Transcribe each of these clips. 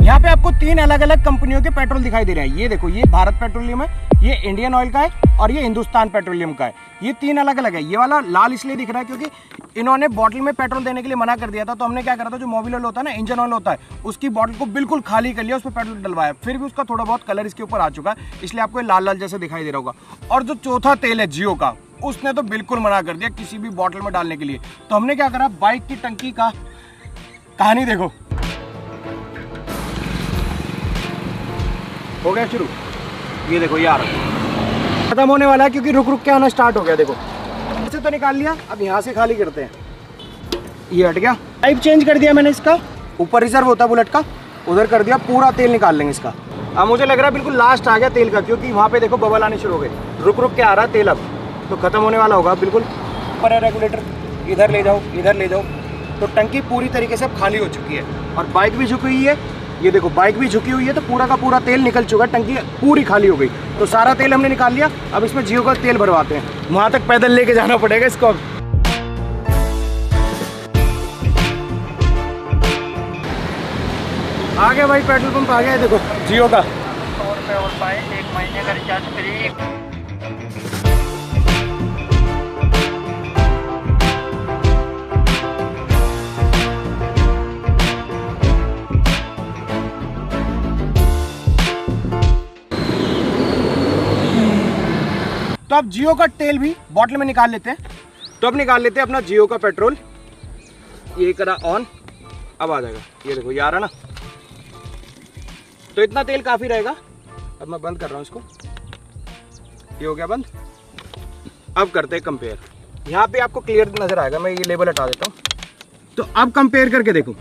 यहाँ पे आपको 3 अलग अलग कंपनियों के पेट्रोल दिखाई दे रहे हैं। ये देखो, ये भारत पेट्रोलियम है, ये इंडियन ऑयल का है और ये हिंदुस्तान पेट्रोलियम का है। ये 3 अलग अलग है। ये वाला लाल इसलिए दिख रहा है क्योंकि इन्होंने बॉटल में पेट्रोल देने के लिए मना कर दिया था, तो हमने क्या करा था, जो मोबिल ऑयल होता है ना, इंजन ऑयल होता है, उसकी बॉटल को बिल्कुल खाली कर लिया, उस पर पेट्रोल डलवाया। फिर भी उसका थोड़ा बहुत कलर इसके ऊपर आ चुका है, इसलिए आपको लाल लाल जैसे दिखाई दे रहा होगा। और जो चौथा तेल है जियो का, उसने तो बिल्कुल मना कर दिया किसी भी बॉटल में डालने के लिए। तो हमने क्या करा, बाइक की टंकी का कहानी देखो, हो गया शुरू। ये देखो यार, खत्म होने वाला है क्योंकि रुक रुक के आना स्टार्ट हो गया। देखो इसे तो निकाल लिया, अब यहाँ से खाली करते हैं। ये हट गया। पाइप चेंज कर दिया मैंने, इसका ऊपर रिजर्व होता है बुलेट का, उधर कर दिया। पूरा तेल निकाल लेंगे इसका। अब मुझे लग रहा है बिल्कुल लास्ट आ गया तेल का, क्योंकि वहाँ पे देखो बबल आने शुरू हो गए। रुक रुक के आ रहा है तेल, अब तो खत्म होने वाला होगा बिल्कुल। ऊपर है रेगुलेटर, इधर ले जाओ, इधर ले जाओ। तो टंकी पूरी तरीके से खाली हो चुकी है और बाइक भी झुकी हुई है। ये देखो बाइक भी झुकी हुई है, तो पूरा का पूरा तेल निकल चुका है, टंकी पूरी खाली हो गई। तो सारा तेल हमने निकाल लिया। अब इसमें जियो का तेल भरवाते हैं, वहाँ तक पैदल लेके जाना पड़ेगा इसको। अब आ गया भाई, पेट्रोल पंप आ गया। देखो जियो का 100 रुपये और पाए, 1 महीने का रिचार्ज फ्री। तो अब जियो का तेल भी बॉटल में निकाल लेते हैं। तो अब निकाल लेते हैं अपना जियो का पेट्रोल। ये करा ऑन, अब आ जाएगा। ये देखो ये आ रहा ना, तो इतना तेल काफी रहेगा। अब मैं बंद कर रहा हूँ इसको, ये हो गया बंद। अब करते हैं कंपेयर। यहाँ पे आपको क्लियर नजर आएगा, मैं ये लेबल हटा देता हूँ। तो अब कंपेयर करके देखो,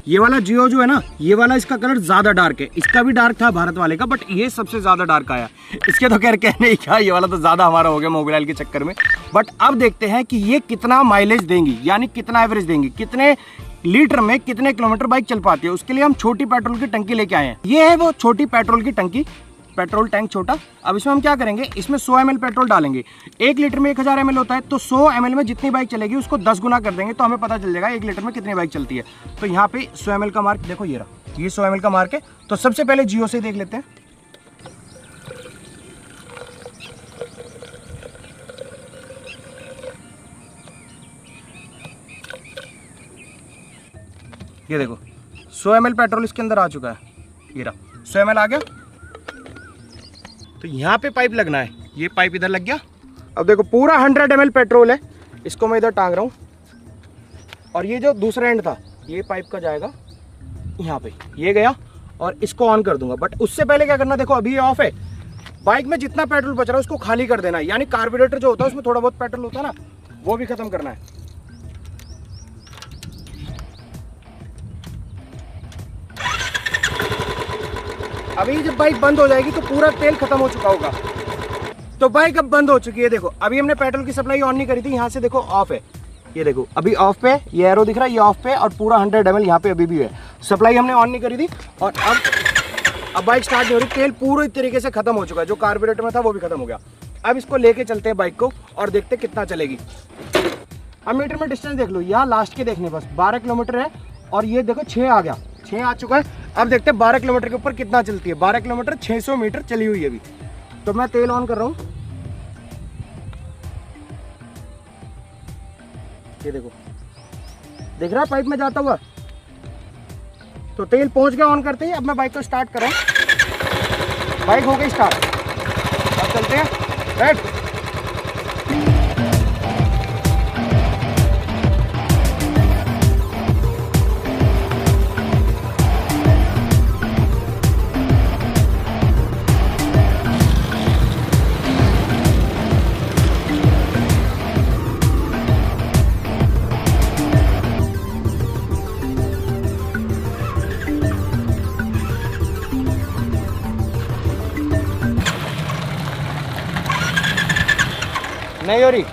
ये वाला जियो जो है ना, ये वाला इसका कलर ज्यादा डार्क है। इसका भी डार्क था भारत वाले का, बट ये सबसे ज्यादा डार्क आया। इसके तो खैर कहने ही क्या, ये वाला तो ज्यादा हमारा हो गया मोबाइल के चक्कर में। बट अब देखते हैं कि ये कितना माइलेज देंगी, यानी कितना एवरेज देंगी, कितने लीटर में कितने किलोमीटर बाइक चल पाती है। उसके लिए हम छोटी पेट्रोल की टंकी लेके आए हैं। ये है वो छोटी पेट्रोल की टंकी, पेट्रोल टैंक छोटा। अब इसमें हम क्या करेंगे, इसमें 100 ml पेट्रोल डालेंगे। 1 लीटर में 1000 ml होता है, तो 100 ml में जितनी बाइक चलेगी उसको 10 गुना कर देंगे, तो हमें पता चल जाएगा 1 लीटर में कितनी बाइक चलती है। तो यहाँ पे 100 ml का मार्क देखो, ये रहा, ये 100 ml का मार्क है। तो सबसे पहले जियो से देख लेते हैं। ये देखो 100 ml पेट्रोल इसके अंदर आ चुका है। ये रहा 100 ml आ गया। तो यहाँ पे पाइप लगना है, ये पाइप इधर लग गया। अब देखो पूरा 100 ml पेट्रोल है, इसको मैं इधर टांग रहा हूँ। और ये जो दूसरा एंड था, ये पाइप का जाएगा यहाँ पे, ये गया। और इसको ऑन कर दूंगा। बट उससे पहले क्या करना, देखो अभी ये ऑफ है। बाइक में जितना पेट्रोल बच रहा है उसको खाली कर देना है, यानी कार्बोरेटर जो होता है उसमें थोड़ा बहुत पेट्रोल होता है ना, वो भी खत्म करना है। अभी जब बाइक बंद हो जाएगी तो पूरा तेल खत्म हो चुका होगा। तो बाइक अब बंद हो चुकी है। देखो अभी हमने पेट्रोल की सप्लाई ऑन नहीं करी थी, यहाँ से देखो ऑफ है। ये देखो अभी ऑफ पे, ये एरो दिख रहा है, ये ऑफ पे। और पूरा 100 ml यहाँ पे अभी भी है। सप्लाई हमने ऑन नहीं करी थी। और अब बाइक स्टार्ट नहीं हो रही, तेल पूरी तरीके से खत्म हो चुका है। जो कार्बोरेटर में था वो भी खत्म हो गया। अब इसको लेके चलते हैं बाइक को और देखते हैं कितना चलेगी। अब मीटर में डिस्टेंस देख लो, यहाँ लास्ट के देखने बस 12 किलोमीटर है। और ये देखो 6 आ गया, 6 आ चुका है। अब देखते हैं 12 किलोमीटर के ऊपर कितना चलती है। 12 किलोमीटर 600 मीटर चली हुई है अभी। तो मैं तेल ऑन कर रहा हूँ। ये देखो दिख रहा है पाइप में जाता हुआ। तो तेल पहुंच गया ऑन करते ही। अब मैं बाइक को स्टार्ट कर रहा हूँ। बाइक हो गई स्टार्ट। अब चलते हैं, बैठ। नहीं हो रही।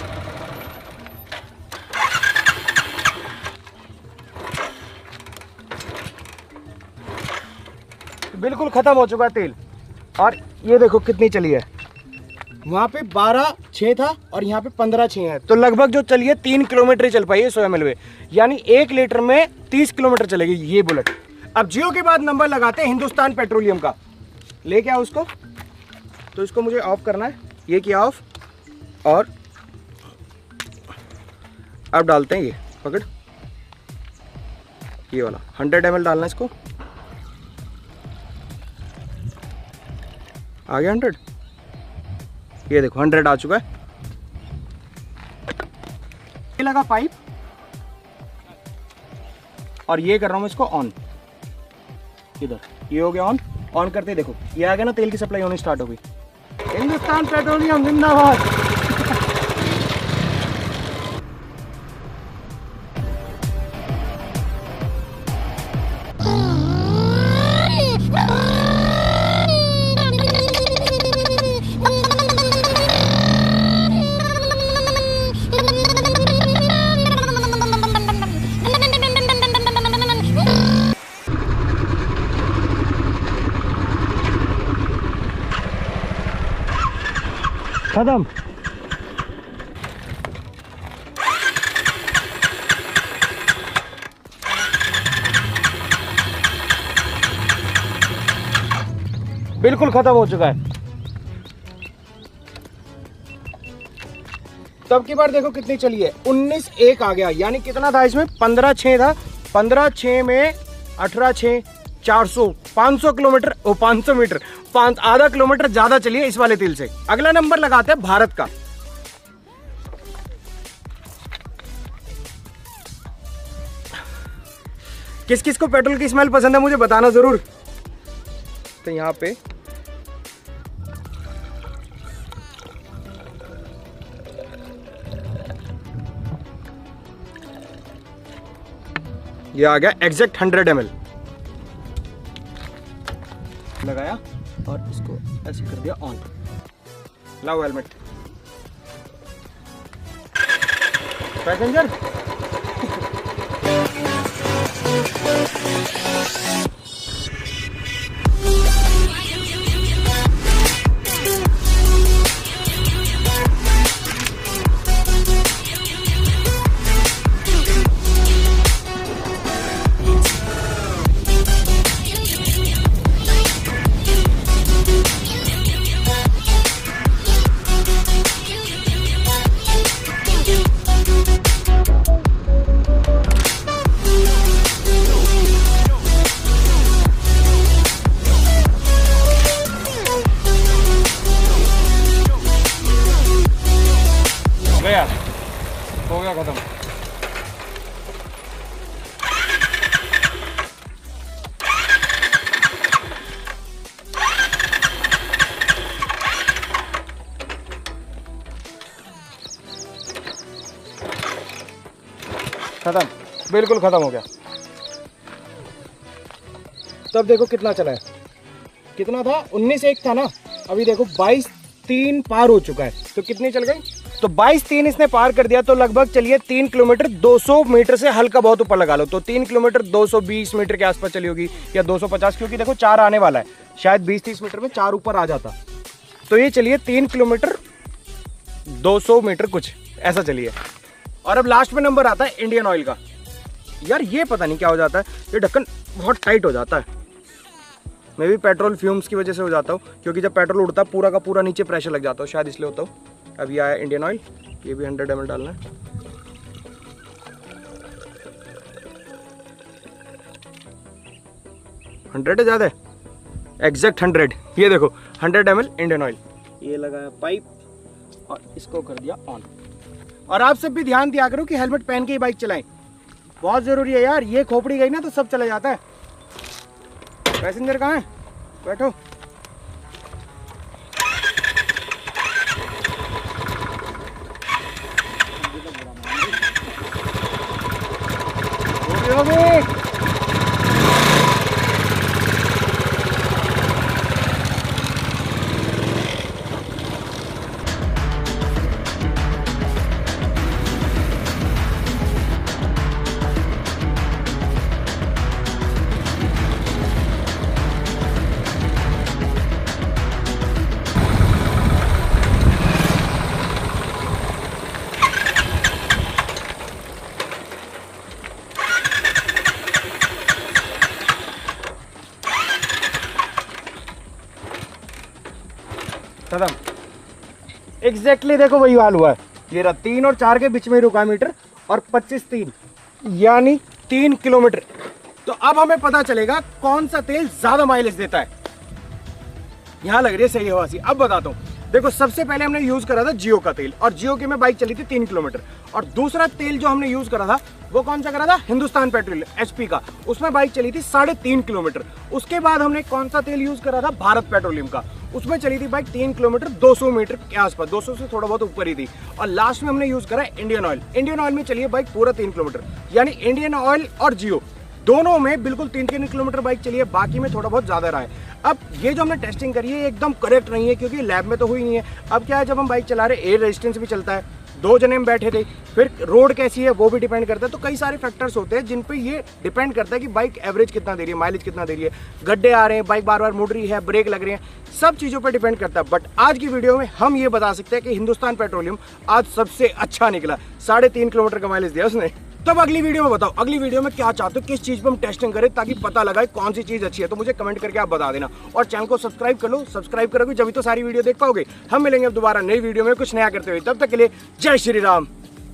बिल्कुल खत्म हो चुका है तेल। और ये देखो कितनी चली है। वहां पे 12.6 था और यहाँ पे 15.6 है। तो लगभग जो चली है 3 किलोमीटर ही चल पाई है 100 ml में, यानी 1 लीटर में 30 किलोमीटर चलेगी ये बुलेट। अब जियो के बाद नंबर लगाते हैं हिंदुस्तान पेट्रोलियम का। लेके आओ उसको। तो इसको मुझे ऑफ करना है, ये किया ऑफ, और अब डालते हैं ये, पकड़, ये वाला 100 ml डालना है इसको। आ गया 100, ये देखो 100 आ चुका है। ये लगा पाइप, और ये कर रहा हूं इसको ऑन। इधर ये हो गया ऑन। ऑन करते देखो ये आ गया ना, तेल की सप्लाई होनी स्टार्ट हो गई। हिंदुस्तान पेट्रोलियम जिंदाबाद। खत्म। बिल्कुल खत्म हो चुका है। तब की बार देखो कितनी चली है, 19-1 आ गया। यानी कितना था इसमें, 15-6 था। 15-6 में 18-6 400, 500 किलोमीटर, 500 मीटर, आधा किलोमीटर ज्यादा चली है इस वाले तेल से। अगला नंबर लगाते हैं भारत का। किस किस को पेट्रोल की स्मेल पसंद है मुझे बताना जरूर। तो यहां पे ये आ गया एग्जैक्ट 100 ml लगाया, और इसको ऐसे कर दिया ऑन। लाओ हेलमेट। पैसेंजर गया, हो गया खत्म। खत्म, बिल्कुल खत्म हो गया। तब देखो कितना चला है, कितना था, 19-1 था ना, अभी देखो 22-3 पार हो चुका है। तो कितनी चल गई, तो 22-3 इसने पार कर दिया। तो लगभग चलिए 3 किलोमीटर 200 मीटर से हल्का बहुत ऊपर लगा लो, तो 3 किलोमीटर 220 मीटर के आसपास चली होगी, या 250, क्योंकि देखो 4 आने वाला है, शायद 20-30 मीटर में 4 ऊपर आ जाता। तो ये चलिए 3 किलोमीटर 200 मीटर कुछ ऐसा चलिए। और अब लास्ट में नंबर आता है इंडियन ऑयल का। यार ये पता नहीं क्या हो जाता है, ये ढक्कन बहुत टाइट हो जाता है। मैं भी पेट्रोल फ्यूम्स की वजह से हो जाता हूँ, क्योंकि जब पेट्रोल उड़ता है पूरा का पूरा नीचे प्रेशर लग जाता है, शायद इसलिए होता हूँ। अब ये आया इंडियन ऑयल, ये भी 100 ml डालना है। $100 है ज़्यादा, एग्जैक्ट 100। ये देखो 100 ml इंडियन ऑयल, ये लगाया पाइप और इसको कर दिया ऑन। और आप सब भी ध्यान दिया करो कि हेलमेट पहन के ही बाइक चलाएं, बहुत ज़रूरी है यार। ये खोपड़ी गई ना तो सब चला जाता है। पैसेंजर कहाँ है, बैठो। खत्म। एग्जैक्टली देखो वही हाल हुआ है। ये रहा 3 और 4 के बीच में रुका मीटर और 25-3 यानी 3 किलोमीटर। तो अब हमें पता चलेगा कौन सा तेल ज्यादा माइलेज देता है। यहां लग रही है सही हवासी। अब बताता हूं, देखो सबसे पहले हमने यूज करा था जियो का तेल और जियो की में बाइक चली थी 3 किलोमीटर। और दूसरा तेल जो हमने यूज करा था वो कौन सा करा था, हिंदुस्तान पेट्रोल एचपी का, उसमें बाइक चली थी 3.5 किलोमीटर। उसके बाद हमने कौन सा तेल यूज करा था, भारत पेट्रोलियम का, उसमें चली थी बाइक 3 किलोमीटर 200 मीटर के आसपास, 200 से थोड़ा बहुत ऊपर ही थी। और लास्ट में हमने यूज करा इंडियन ऑयल। इंडियन ऑयल में चलिए बाइक पूरा 3 किलोमीटर, यानी इंडियन ऑयल और जियो दोनों में बिल्कुल 3-3 किलोमीटर बाइक चली है, बाकी में थोड़ा बहुत ज्यादा रहा है। अब ये जो हमने टेस्टिंग करी है एकदम करेक्ट नहीं है क्योंकि लैब में तो हुई नहीं है। अब क्या है, जब हम बाइक चला रहे एयर रेजिस्टेंस भी चलता है, 2 जने में बैठे थे, फिर रोड कैसी है वो भी डिपेंड करता है। तो कई सारे फैक्टर्स होते हैं जिन पे ये डिपेंड करता है कि बाइक एवरेज कितना दे रही है, माइलेज कितना दे रही है, गड्ढे आ रहे हैं, बाइक बार बार मुड़ रही है, ब्रेक लग रहे हैं, सब चीज़ों पे डिपेंड करता है। बट आज की वीडियो में हम ये बता सकते हैं कि हिंदुस्तान पेट्रोलियम आज सबसे अच्छा निकला, 3.5 किलोमीटर का माइलेज दिया उसने। तब अगली वीडियो में बताओ, अगली वीडियो में क्या चाहते हो, किस चीज़ पे हम टेस्टिंग करें ताकि पता लगाए कौन सी चीज़ अच्छी है। तो मुझे कमेंट करके आप बता देना और चैनल को सब्सक्राइब कर लो। सब्सक्राइब करोगे जब तो सारी वीडियो देख पाओगे। हम मिलेंगे अब दोबारा नई वीडियो में कुछ नया करते हुए। तब तक के लिए जय श्री राम।